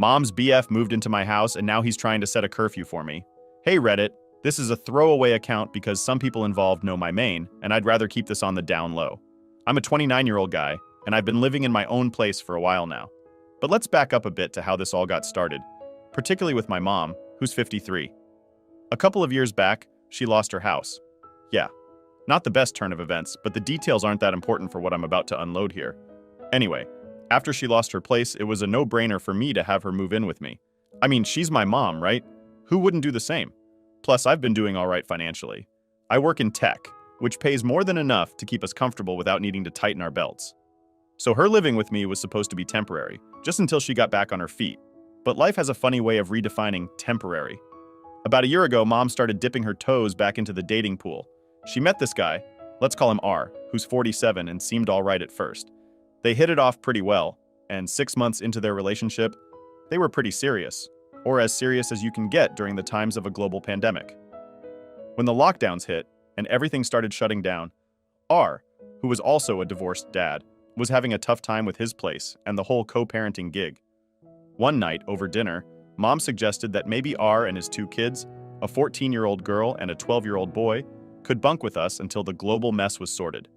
Mom's BF moved into my house and now he's trying to set a curfew for me. Hey Reddit, this is a throwaway account because some people involved know my main, and I'd rather keep this on the down low. I'm a 29-year-old guy, and I've been living in my own place for a while now. But let's back up a bit to how this all got started, particularly with my mom, who's 53. A couple of years back, she lost her house. Yeah, not the best turn of events, but the details aren't that important for what I'm about to unload here. Anyway, after she lost her place, it was a no-brainer for me to have her move in with me. I mean, she's my mom, right? Who wouldn't do the same? Plus, I've been doing all right financially. I work in tech, which pays more than enough to keep us comfortable without needing to tighten our belts. So her living with me was supposed to be temporary, just until she got back on her feet. But life has a funny way of redefining temporary. About a year ago, Mom started dipping her toes back into the dating pool. She met this guy, let's call him R, who's 47 and seemed all right at first. They hit it off pretty well, and 6 months into their relationship, they were pretty serious, or as serious as you can get during the times of a global pandemic. When the lockdowns hit and everything started shutting down, R, who was also a divorced dad, was having a tough time with his place and the whole co-parenting gig. One night, over dinner, Mom suggested that maybe R and his 2 kids, a 14-year-old girl and a 12-year-old boy, could bunk with us until the global mess was sorted.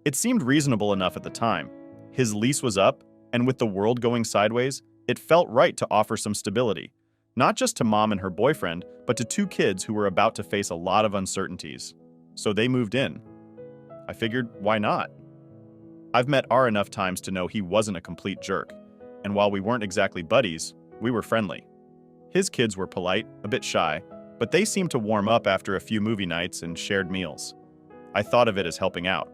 It seemed reasonable enough at the time. His lease was up, and with the world going sideways, it felt right to offer some stability. Not just to Mom and her boyfriend, but to 2 kids who were about to face a lot of uncertainties. So they moved in. I figured, why not? I've met R enough times to know he wasn't a complete jerk, and while we weren't exactly buddies, we were friendly. His kids were polite, a bit shy, but they seemed to warm up after a few movie nights and shared meals. I thought of it as helping out.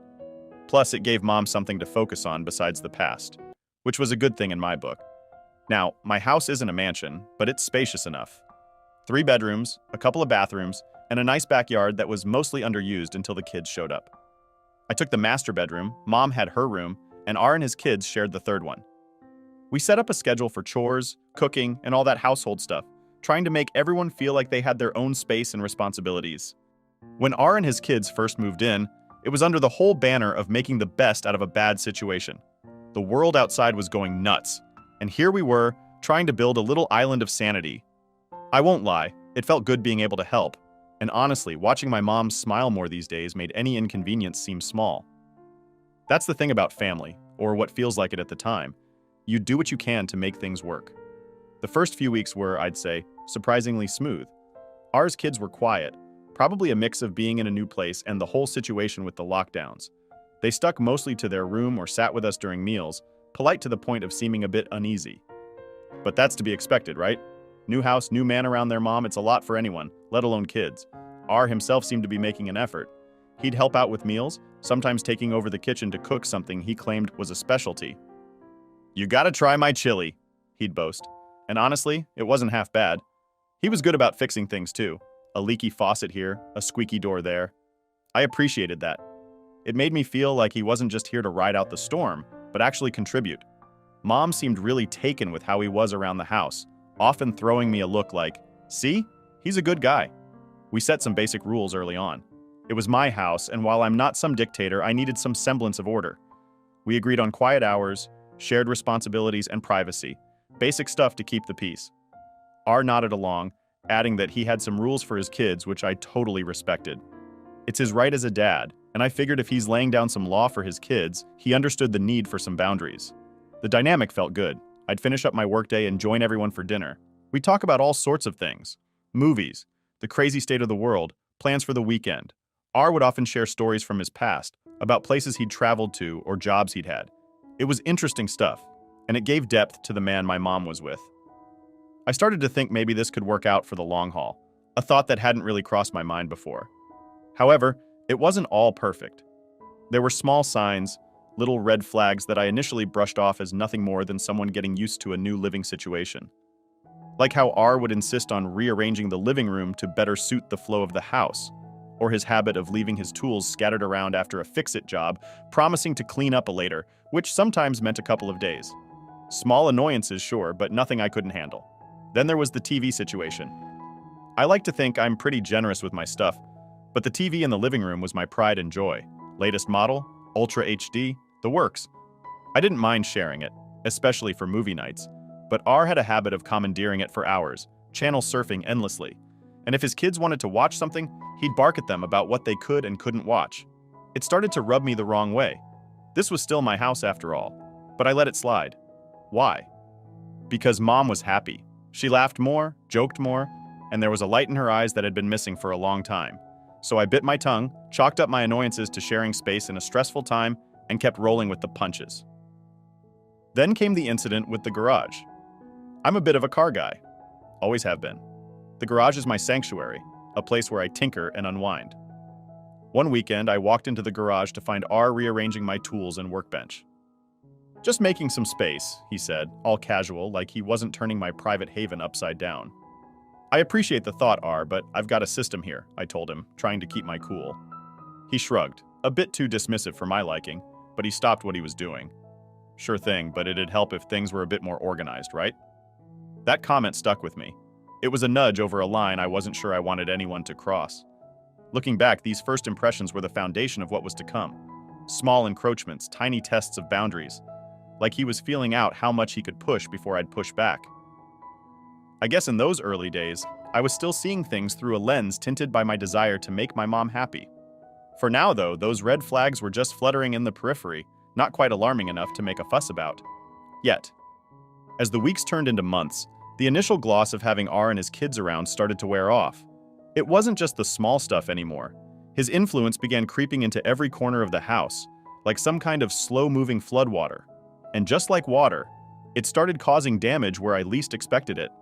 Plus, it gave Mom something to focus on besides the past, which was a good thing in my book. Now, my house isn't a mansion, but it's spacious enough. 3 bedrooms, a couple of bathrooms, and a nice backyard that was mostly underused until the kids showed up. I took the master bedroom, Mom had her room, and R and his kids shared the 3rd one. We set up a schedule for chores, cooking, and all that household stuff, trying to make everyone feel like they had their own space and responsibilities. When R and his kids first moved in, it was under the whole banner of making the best out of a bad situation. The world outside was going nuts, and here we were, trying to build a little island of sanity. I won't lie, it felt good being able to help, and honestly, watching my mom smile more these days made any inconvenience seem small. That's the thing about family, or what feels like it at the time. You do what you can to make things work. The first few weeks were, I'd say, surprisingly smooth. R's kids were quiet, probably a mix of being in a new place and the whole situation with the lockdowns. They stuck mostly to their room or sat with us during meals, polite to the point of seeming a bit uneasy. But that's to be expected, right? New house, new man around their mom, it's a lot for anyone, let alone kids. R himself seemed to be making an effort. He'd help out with meals, sometimes taking over the kitchen to cook something he claimed was a specialty. "You gotta try my chili," he'd boast. And honestly, it wasn't half bad. He was good about fixing things too. A leaky faucet here, a squeaky door there. I appreciated that. It made me feel like he wasn't just here to ride out the storm, but actually contribute. Mom seemed really taken with how he was around the house, often throwing me a look like, "See? He's a good guy." We set some basic rules early on. It was my house, and while I'm not some dictator, I needed some semblance of order. We agreed on quiet hours, shared responsibilities, and privacy. Basic stuff to keep the peace. R nodded along, adding that he had some rules for his kids, which I totally respected. It's his right as a dad, and I figured if he's laying down some law for his kids, he understood the need for some boundaries. The dynamic felt good. I'd finish up my workday and join everyone for dinner. We'd talk about all sorts of things. Movies, the crazy state of the world, plans for the weekend. R would often share stories from his past, about places he'd traveled to or jobs he'd had. It was interesting stuff, and it gave depth to the man my mom was with. I started to think maybe this could work out for the long haul, a thought that hadn't really crossed my mind before. However, it wasn't all perfect. There were small signs, little red flags that I initially brushed off as nothing more than someone getting used to a new living situation. Like how R would insist on rearranging the living room to better suit the flow of the house, or his habit of leaving his tools scattered around after a fix-it job, promising to clean up later, which sometimes meant a couple of days. Small annoyances, sure, but nothing I couldn't handle. Then there was the TV situation. I like to think I'm pretty generous with my stuff, but the TV in the living room was my pride and joy. Latest model, Ultra HD, the works. I didn't mind sharing it, especially for movie nights, But R had a habit of commandeering it for hours, channel surfing endlessly. And if his kids wanted to watch something, he'd bark at them about what they could and couldn't watch. It started to rub me the wrong way. This was still my house after all, but I let it slide. Why? Because Mom was happy. She laughed more, joked more, and there was a light in her eyes that had been missing for a long time. So I bit my tongue, chalked up my annoyances to sharing space in a stressful time, and kept rolling with the punches. Then came the incident with the garage. I'm a bit of a car guy. Always have been. The garage is my sanctuary, a place where I tinker and unwind. One weekend, I walked into the garage to find R rearranging my tools and workbench. "Just making some space," he said, all casual, like he wasn't turning my private haven upside down. "I appreciate the thought, R, but I've got a system here," I told him, trying to keep my cool. He shrugged, a bit too dismissive for my liking, but he stopped what he was doing. "Sure thing, but it'd help if things were a bit more organized, right?" That comment stuck with me. It was a nudge over a line I wasn't sure I wanted anyone to cross. Looking back, these first impressions were the foundation of what was to come. Small encroachments, tiny tests of boundaries. Like he was feeling out how much he could push before I'd push back. I guess in those early days, I was still seeing things through a lens tinted by my desire to make my mom happy. For now, though, those red flags were just fluttering in the periphery, not quite alarming enough to make a fuss about. Yet. As the weeks turned into months, the initial gloss of having R and his kids around started to wear off. It wasn't just the small stuff anymore. His influence began creeping into every corner of the house, like some kind of slow-moving floodwater. And just like water, it started causing damage where I least expected it.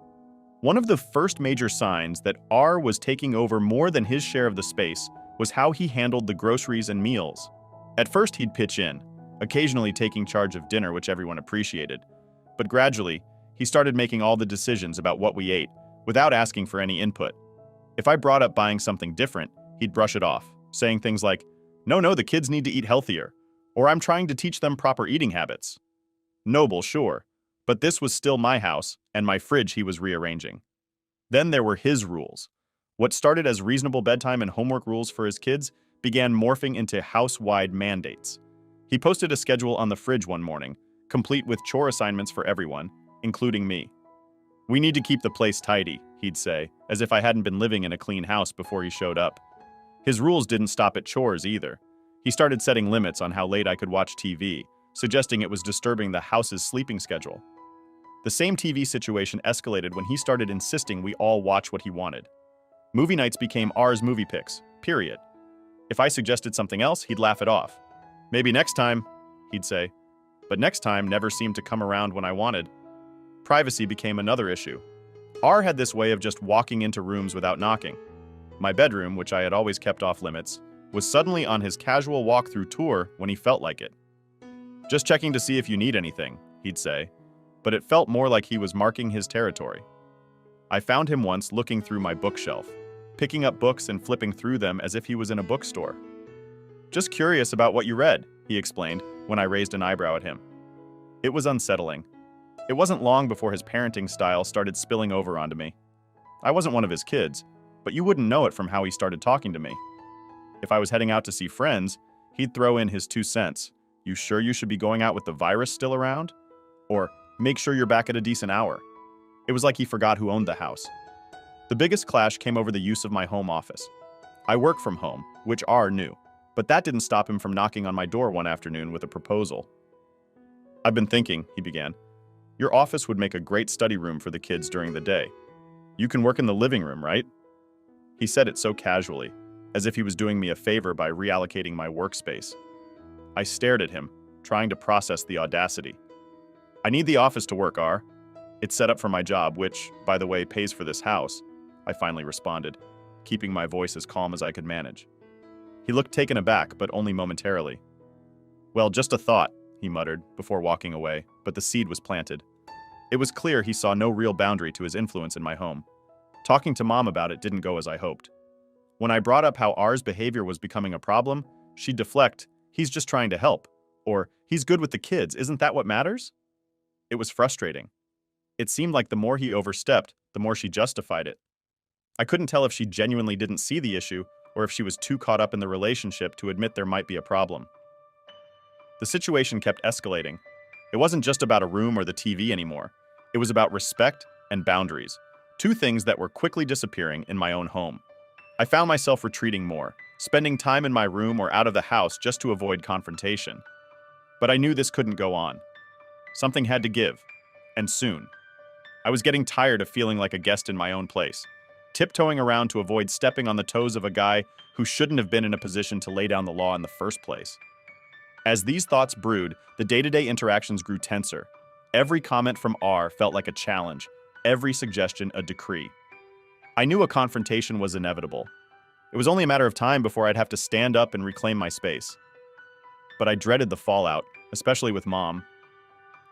One of the first major signs that R was taking over more than his share of the space was how he handled the groceries and meals. At first, he'd pitch in, occasionally taking charge of dinner, which everyone appreciated. But gradually, he started making all the decisions about what we ate, without asking for any input. If I brought up buying something different, he'd brush it off, saying things like, No, the kids need to eat healthier," or "I'm trying to teach them proper eating habits." Noble, sure, but this was still my house, and my fridge he was rearranging. Then there were his rules. What started as reasonable bedtime and homework rules for his kids began morphing into house-wide mandates. He posted a schedule on the fridge one morning, complete with chore assignments for everyone, including me. "We need to keep the place tidy," he'd say, as if I hadn't been living in a clean house before he showed up. His rules didn't stop at chores either. He started setting limits on how late I could watch TV, suggesting it was disturbing the house's sleeping schedule. The same TV situation escalated when he started insisting we all watch what he wanted. Movie nights became R's movie picks, period. If I suggested something else, he'd laugh it off. "Maybe next time," he'd say. But next time never seemed to come around when I wanted. Privacy became another issue. R had this way of just walking into rooms without knocking. My bedroom, which I had always kept off limits, was suddenly on his casual walk-through tour when he felt like it. "Just checking to see if you need anything," he'd say, but it felt more like he was marking his territory. I found him once looking through my bookshelf, picking up books and flipping through them as if he was in a bookstore. "Just curious about what you read," he explained when I raised an eyebrow at him. It was unsettling. It wasn't long before his parenting style started spilling over onto me. I wasn't one of his kids, but you wouldn't know it from how he started talking to me. If I was heading out to see friends, he'd throw in his 2 cents. "You sure you should be going out with the virus still around?" Or, "Make sure you're back at a decent hour." It was like he forgot who owned the house. The biggest clash came over the use of my home office. I work from home, which R knew, but that didn't stop him from knocking on my door one afternoon with a proposal. "I've been thinking," he began. "Your office would make a great study room for the kids during the day. You can work in the living room, right?" He said it so casually, as if he was doing me a favor by reallocating my workspace. I stared at him, trying to process the audacity. "I need the office to work, R. It's set up for my job, which, by the way, pays for this house," I finally responded, keeping my voice as calm as I could manage. He looked taken aback, but only momentarily. "Well, just a thought," he muttered, before walking away, but the seed was planted. It was clear he saw no real boundary to his influence in my home. Talking to Mom about it didn't go as I hoped. When I brought up how R's behavior was becoming a problem, she'd deflect, "He's just trying to help," or "He's good with the kids, isn't that what matters?" It was frustrating. It seemed like the more he overstepped, the more she justified it. I couldn't tell if she genuinely didn't see the issue, or if she was too caught up in the relationship to admit there might be a problem. The situation kept escalating. It wasn't just about a room or the TV anymore. It was about respect and boundaries, two things that were quickly disappearing in my own home. I found myself retreating more, spending time in my room or out of the house just to avoid confrontation. But I knew this couldn't go on. Something had to give, and soon. I was getting tired of feeling like a guest in my own place, tiptoeing around to avoid stepping on the toes of a guy who shouldn't have been in a position to lay down the law in the first place. As these thoughts brewed, the day-to-day interactions grew tenser. Every comment from R felt like a challenge, every suggestion a decree. I knew a confrontation was inevitable. It was only a matter of time before I'd have to stand up and reclaim my space. But I dreaded the fallout, especially with Mom.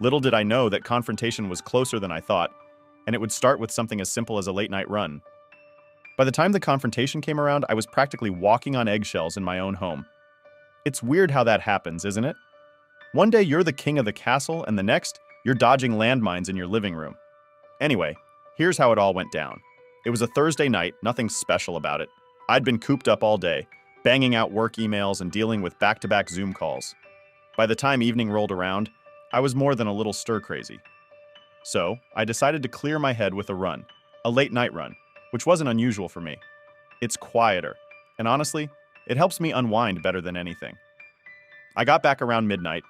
Little did I know that confrontation was closer than I thought, and it would start with something as simple as a late-night run. By the time the confrontation came around, I was practically walking on eggshells in my own home. It's weird how that happens, isn't it? One day you're the king of the castle, and the next, you're dodging landmines in your living room. Anyway, here's how it all went down. It was a Thursday night, nothing special about it. I'd been cooped up all day, banging out work emails and dealing with back-to-back Zoom calls. By the time evening rolled around, I was more than a little stir-crazy. So, I decided to clear my head with a run, a late-night run, which wasn't unusual for me. It's quieter, and honestly, it helps me unwind better than anything. I got back around midnight,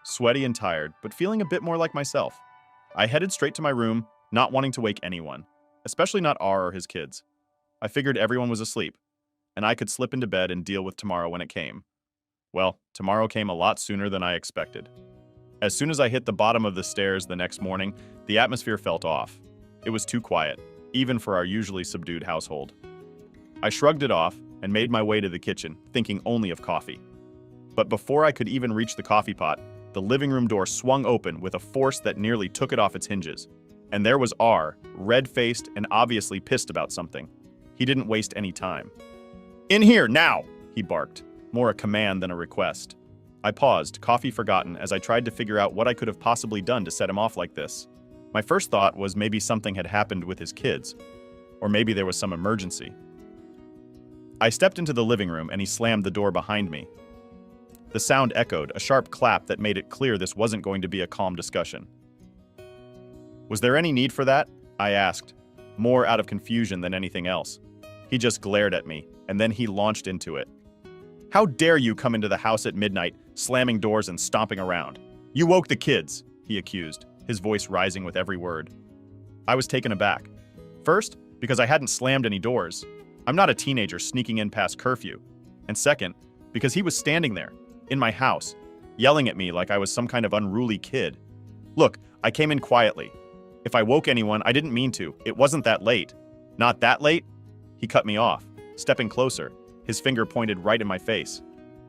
sweaty and tired, but feeling a bit more like myself. I headed straight to my room, not wanting to wake anyone, especially not R or his kids. I figured everyone was asleep, and I could slip into bed and deal with tomorrow when it came. Well, tomorrow came a lot sooner than I expected. As soon as I hit the bottom of the stairs the next morning, the atmosphere felt off. It was too quiet, even for our usually subdued household. I shrugged it off and made my way to the kitchen, thinking only of coffee. But before I could even reach the coffee pot, the living room door swung open with a force that nearly took it off its hinges. And there was R, red-faced and obviously pissed about something. He didn't waste any time. "In here, now!" he barked, more a command than a request. I paused, coffee forgotten, as I tried to figure out what I could have possibly done to set him off like this. My first thought was maybe something had happened with his kids, or maybe there was some emergency. I stepped into the living room and he slammed the door behind me. The sound echoed, a sharp clap that made it clear this wasn't going to be a calm discussion. "Was there any need for that?" I asked, more out of confusion than anything else. He just glared at me, and then he launched into it. "How dare you come into the house at midnight, slamming doors and stomping around? You woke the kids," he accused, his voice rising with every word. I was taken aback. First, because I hadn't slammed any doors. I'm not a teenager sneaking in past curfew. And second, because he was standing there, in my house, yelling at me like I was some kind of unruly kid. Look, I came in quietly. If I woke anyone, I didn't mean to. It wasn't that late. Not that late? He cut me off, stepping closer, his finger pointed right in my face.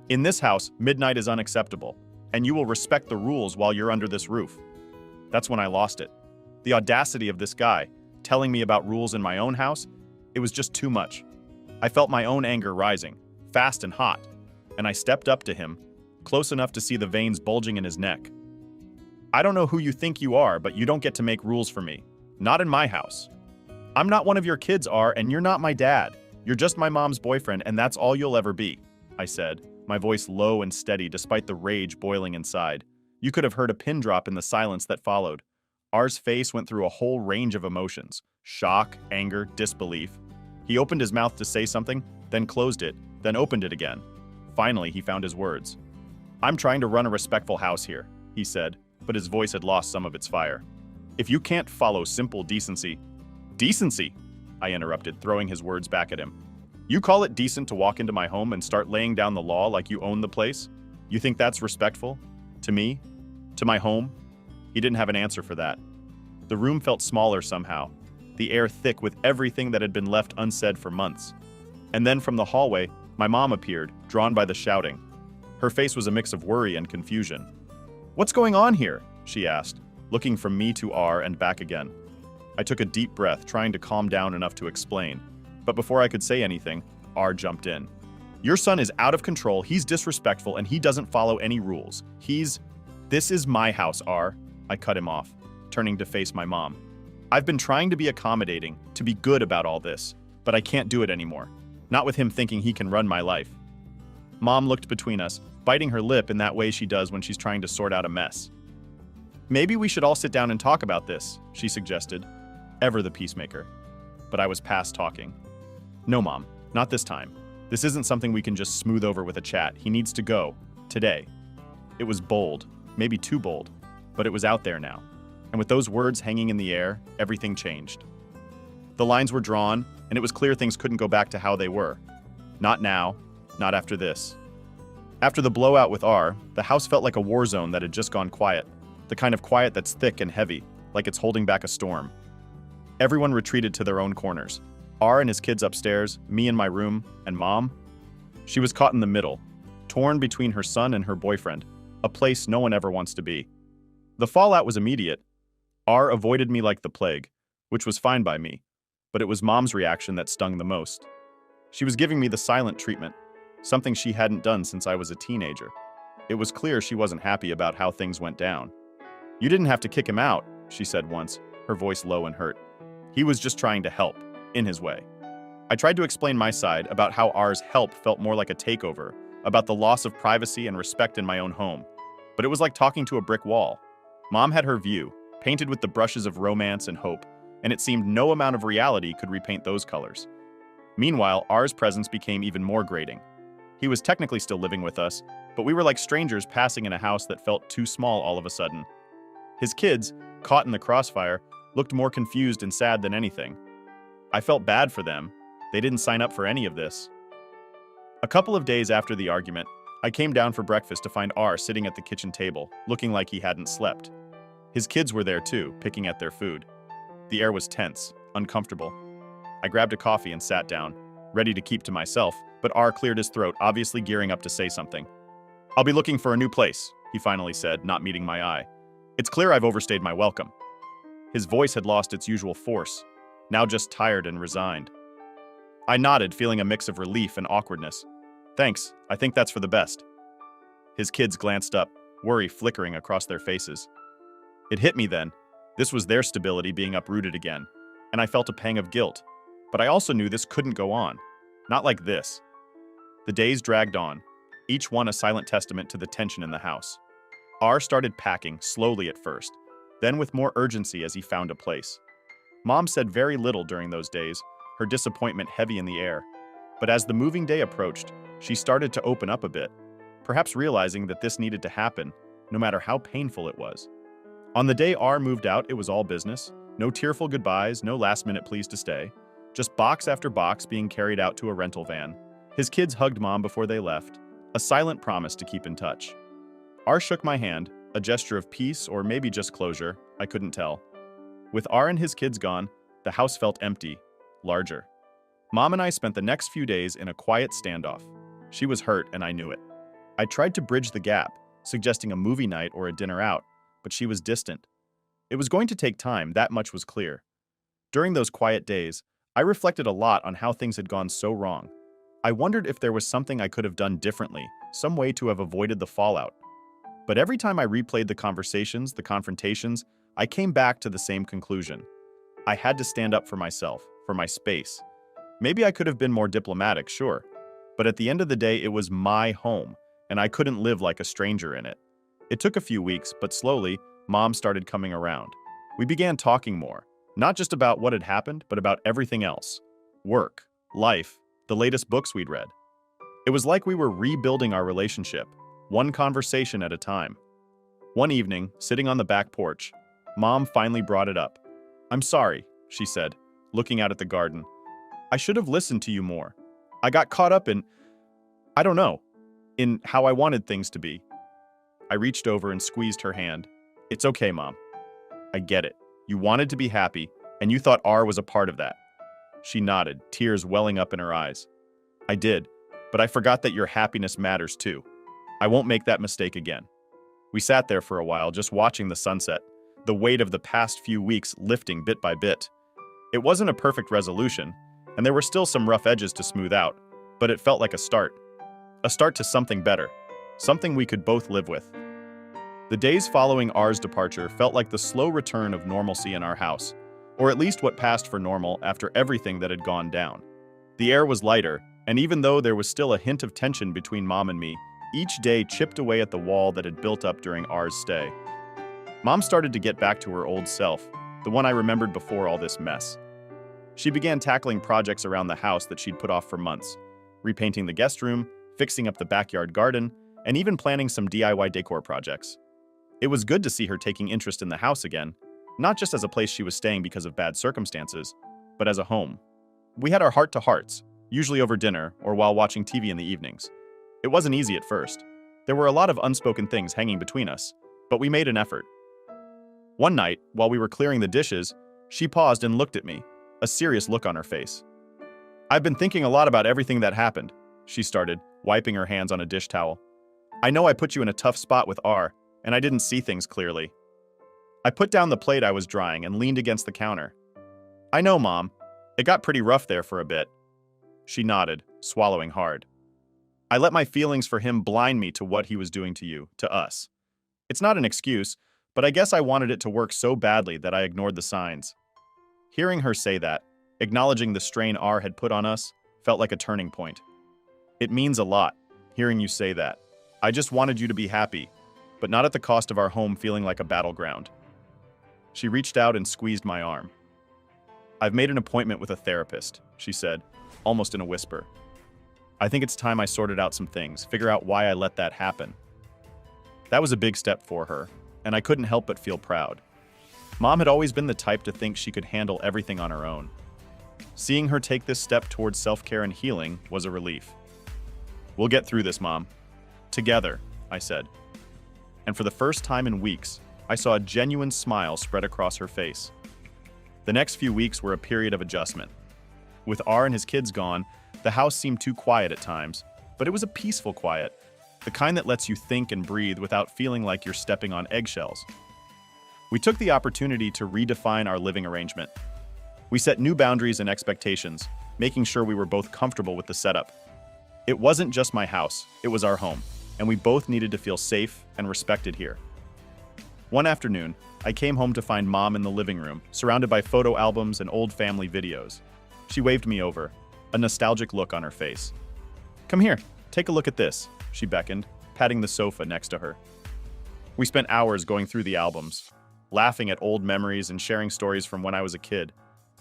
"In this house, midnight is unacceptable, and you will respect the rules while you're under this roof." That's when I lost it. The audacity of this guy, telling me about rules in my own house, it was just too much. I felt my own anger rising, fast and hot, and I stepped up to him, close enough to see the veins bulging in his neck. "I don't know who you think you are, but you don't get to make rules for me. Not in my house. I'm not one of your kids, R, and you're not my dad. You're just my mom's boyfriend, and that's all you'll ever be," I said, my voice low and steady despite the rage boiling inside. You could have heard a pin drop in the silence that followed. R's face went through a whole range of emotions: shock, anger, disbelief. He opened his mouth to say something, then closed it, then opened it again. Finally, he found his words. "I'm trying to run a respectful house here," he said, but his voice had lost some of its fire. "If you can't follow simple decency—" "Decency?" I interrupted, throwing his words back at him. "You call it decent to walk into my home and start laying down the law like you own the place? You think that's respectful? To me? To my home?" He didn't have an answer for that. The room felt smaller somehow, the air thick with everything that had been left unsaid for months. And then from the hallway, my mom appeared, drawn by the shouting. Her face was a mix of worry and confusion. "What's going on here?" she asked, looking from me to R and back again. I took a deep breath, trying to calm down enough to explain. But before I could say anything, R jumped in. "Your son is out of control, he's disrespectful, and he doesn't follow any rules. This is my house, R." I cut him off, turning to face my mom. "I've been trying to be accommodating, to be good about all this, but I can't do it anymore. Not with him thinking he can run my life." Mom looked between us, biting her lip in that way she does when she's trying to sort out a mess. Maybe we should all sit down and talk about this, she suggested, ever the peacemaker. But I was past talking. No, Mom, not this time. This isn't something we can just smooth over with a chat. He needs to go. Today. It was bold, maybe too bold, but it was out there now. And with those words hanging in the air, everything changed. The lines were drawn, and it was clear things couldn't go back to how they were. Not now, not after this. After the blowout with R, the house felt like a war zone that had just gone quiet. The kind of quiet that's thick and heavy, like it's holding back a storm. Everyone retreated to their own corners. R and his kids upstairs, me in my room, and Mom. She was caught in the middle, torn between her son and her boyfriend, a place no one ever wants to be. The fallout was immediate. R avoided me like the plague, which was fine by me, but it was Mom's reaction that stung the most. She was giving me the silent treatment, something she hadn't done since I was a teenager. It was clear she wasn't happy about how things went down. "You didn't have to kick him out," she said once, her voice low and hurt. "He was just trying to help, in his way." I tried to explain my side about how R's help felt more like a takeover, about the loss of privacy and respect in my own home. But it was like talking to a brick wall. Mom had her view, painted with the brushes of romance and hope, and it seemed no amount of reality could repaint those colors. Meanwhile, R's presence became even more grating. He was technically still living with us, but we were like strangers passing in a house that felt too small all of a sudden. His kids, caught in the crossfire, looked more confused and sad than anything. I felt bad for them. They didn't sign up for any of this. A couple of days after the argument, I came down for breakfast to find R sitting at the kitchen table, looking like he hadn't slept. His kids were there too, picking at their food. The air was tense, uncomfortable. I grabbed a coffee and sat down, ready to keep to myself, but R cleared his throat, obviously gearing up to say something. "I'll be looking for a new place," he finally said, not meeting my eye. "It's clear I've overstayed my welcome." His voice had lost its usual force, now just tired and resigned. I nodded, feeling a mix of relief and awkwardness. "Thanks, I think that's for the best." His kids glanced up, worry flickering across their faces. It hit me then. This was their stability being uprooted again, and I felt a pang of guilt. But I also knew this couldn't go on. Not like this. The days dragged on, each one a silent testament to the tension in the house. R started packing, slowly at first, then with more urgency as he found a place. Mom said very little during those days, her disappointment heavy in the air. But as the moving day approached, she started to open up a bit, perhaps realizing that this needed to happen, no matter how painful it was. On the day R moved out, it was all business. No tearful goodbyes, no last-minute pleas to stay. Just box after box being carried out to a rental van. His kids hugged Mom before they left, a silent promise to keep in touch. R shook my hand, a gesture of peace or maybe just closure, I couldn't tell. With R and his kids gone, the house felt empty, larger. Mom and I spent the next few days in a quiet standoff. She was hurt and I knew it. I tried to bridge the gap, suggesting a movie night or a dinner out, but she was distant. It was going to take time, that much was clear. During those quiet days, I reflected a lot on how things had gone so wrong. I wondered if there was something I could have done differently, some way to have avoided the fallout. But every time I replayed the conversations, the confrontations, I came back to the same conclusion. I had to stand up for myself, for my space. Maybe I could have been more diplomatic, sure. But at the end of the day, it was my home, and I couldn't live like a stranger in it. It took a few weeks, but slowly, Mom started coming around. We began talking more, not just about what had happened, but about everything else. Work, life, the latest books we'd read. It was like we were rebuilding our relationship, one conversation at a time. One evening, sitting on the back porch, Mom finally brought it up. "I'm sorry," she said, looking out at the garden. "I should have listened to you more. I got caught up in, I don't know, in how I wanted things to be." I reached over and squeezed her hand. "It's okay, Mom. I get it. You wanted to be happy, and you thought R was a part of that." She nodded, tears welling up in her eyes. "I did, but I forgot that your happiness matters too. I won't make that mistake again." We sat there for a while, just watching the sunset, the weight of the past few weeks lifting bit by bit. It wasn't a perfect resolution, and there were still some rough edges to smooth out, but it felt like a start. A start to something better, something we could both live with. The days following R's departure felt like the slow return of normalcy in our house, or at least what passed for normal after everything that had gone down. The air was lighter, and even though there was still a hint of tension between Mom and me, each day chipped away at the wall that had built up during R's stay. Mom started to get back to her old self, the one I remembered before all this mess. She began tackling projects around the house that she'd put off for months, repainting the guest room, fixing up the backyard garden, and even planning some DIY decor projects. It was good to see her taking interest in the house again, not just as a place she was staying because of bad circumstances, but as a home. We had our heart-to-hearts, usually over dinner or while watching TV in the evenings. It wasn't easy at first. There were a lot of unspoken things hanging between us, but we made an effort. One night, while we were clearing the dishes, she paused and looked at me, a serious look on her face. "I've been thinking a lot about everything that happened," she started, wiping her hands on a dish towel. "I know I put you in a tough spot with R, and I didn't see things clearly." I put down the plate I was drying and leaned against the counter. "I know, Mom. It got pretty rough there for a bit." She nodded, swallowing hard. "I let my feelings for him blind me to what he was doing to you, to us. It's not an excuse, but I guess I wanted it to work so badly that I ignored the signs." Hearing her say that, acknowledging the strain R had put on us, felt like a turning point. "It means a lot, hearing you say that. I just wanted you to be happy, but not at the cost of our home feeling like a battleground." She reached out and squeezed my arm. "I've made an appointment with a therapist," she said, almost in a whisper. "I think it's time I sorted out some things, figure out why I let that happen." That was a big step for her, and I couldn't help but feel proud. Mom had always been the type to think she could handle everything on her own. Seeing her take this step towards self-care and healing was a relief. "We'll get through this, Mom. Together," I said. And for the first time in weeks, I saw a genuine smile spread across her face. The next few weeks were a period of adjustment. With R and his kids gone, the house seemed too quiet at times, but it was a peaceful quiet, the kind that lets you think and breathe without feeling like you're stepping on eggshells. We took the opportunity to redefine our living arrangement. We set new boundaries and expectations, making sure we were both comfortable with the setup. It wasn't just my house, it was our home, and we both needed to feel safe and respected here. One afternoon, I came home to find Mom in the living room, surrounded by photo albums and old family videos. She waved me over, a nostalgic look on her face. "Come here, take a look at this," she beckoned, patting the sofa next to her. We spent hours going through the albums, laughing at old memories and sharing stories from when I was a kid.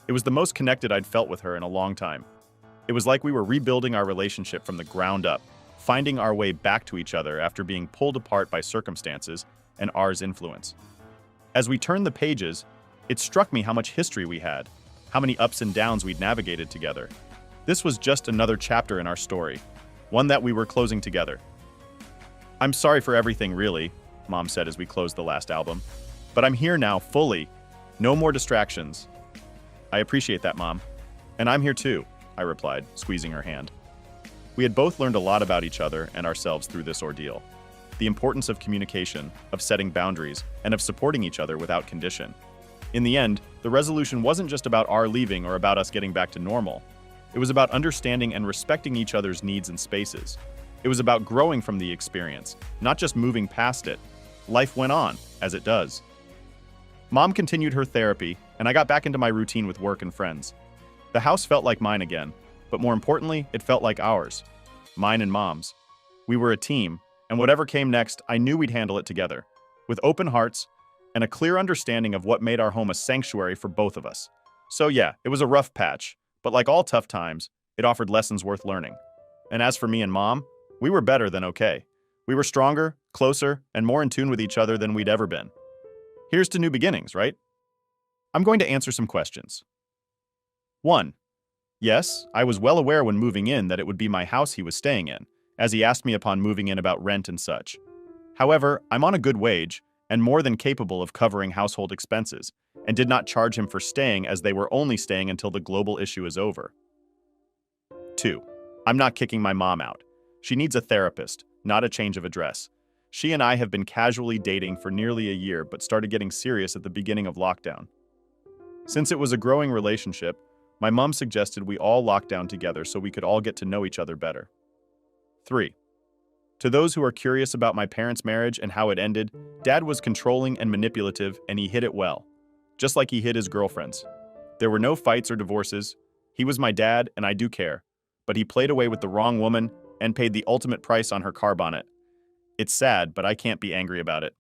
It was the most connected I'd felt with her in a long time. It was like we were rebuilding our relationship from the ground up, finding our way back to each other after being pulled apart by circumstances and R's influence. As we turned the pages, it struck me how much history we had, how many ups and downs we'd navigated together. This was just another chapter in our story, one that we were closing together. "I'm sorry for everything, really," Mom said as we closed the last album. "But I'm here now, fully. No more distractions." "I appreciate that, Mom. And I'm here too," I replied, squeezing her hand. We had both learned a lot about each other and ourselves through this ordeal. The importance of communication, of setting boundaries, and of supporting each other without condition. In the end, the resolution wasn't just about our leaving or about us getting back to normal. It was about understanding and respecting each other's needs and spaces. It was about growing from the experience, not just moving past it. Life went on, as it does. Mom continued her therapy, and I got back into my routine with work and friends. The house felt like mine again, but more importantly, it felt like ours. Mine and Mom's. We were a team, and whatever came next, I knew we'd handle it together, with open hearts and a clear understanding of what made our home a sanctuary for both of us. So yeah, it was a rough patch, but like all tough times, it offered lessons worth learning. And as for me and Mom, we were better than okay. We were stronger, closer, and more in tune with each other than we'd ever been. Here's to new beginnings, right? I'm going to answer some questions. 1. Yes, I was well aware when moving in that it would be my house he was staying in, as he asked me upon moving in about rent and such. However, I'm on a good wage and more than capable of covering household expenses, and did not charge him for staying as they were only staying until the global issue is over. 2. I'm not kicking my mom out. She needs a therapist, not a change of address. She and I have been casually dating for nearly a year but started getting serious at the beginning of lockdown. Since it was a growing relationship, my mom suggested we all lock down together so we could all get to know each other better. 3. To those who are curious about my parents' marriage and how it ended, Dad was controlling and manipulative, and he hid it well, just like he hid his girlfriends. There were no fights or divorces. He was my dad, and I do care, but he played away with the wrong woman and paid the ultimate price on her car bonnet. It's sad, but I can't be angry about it.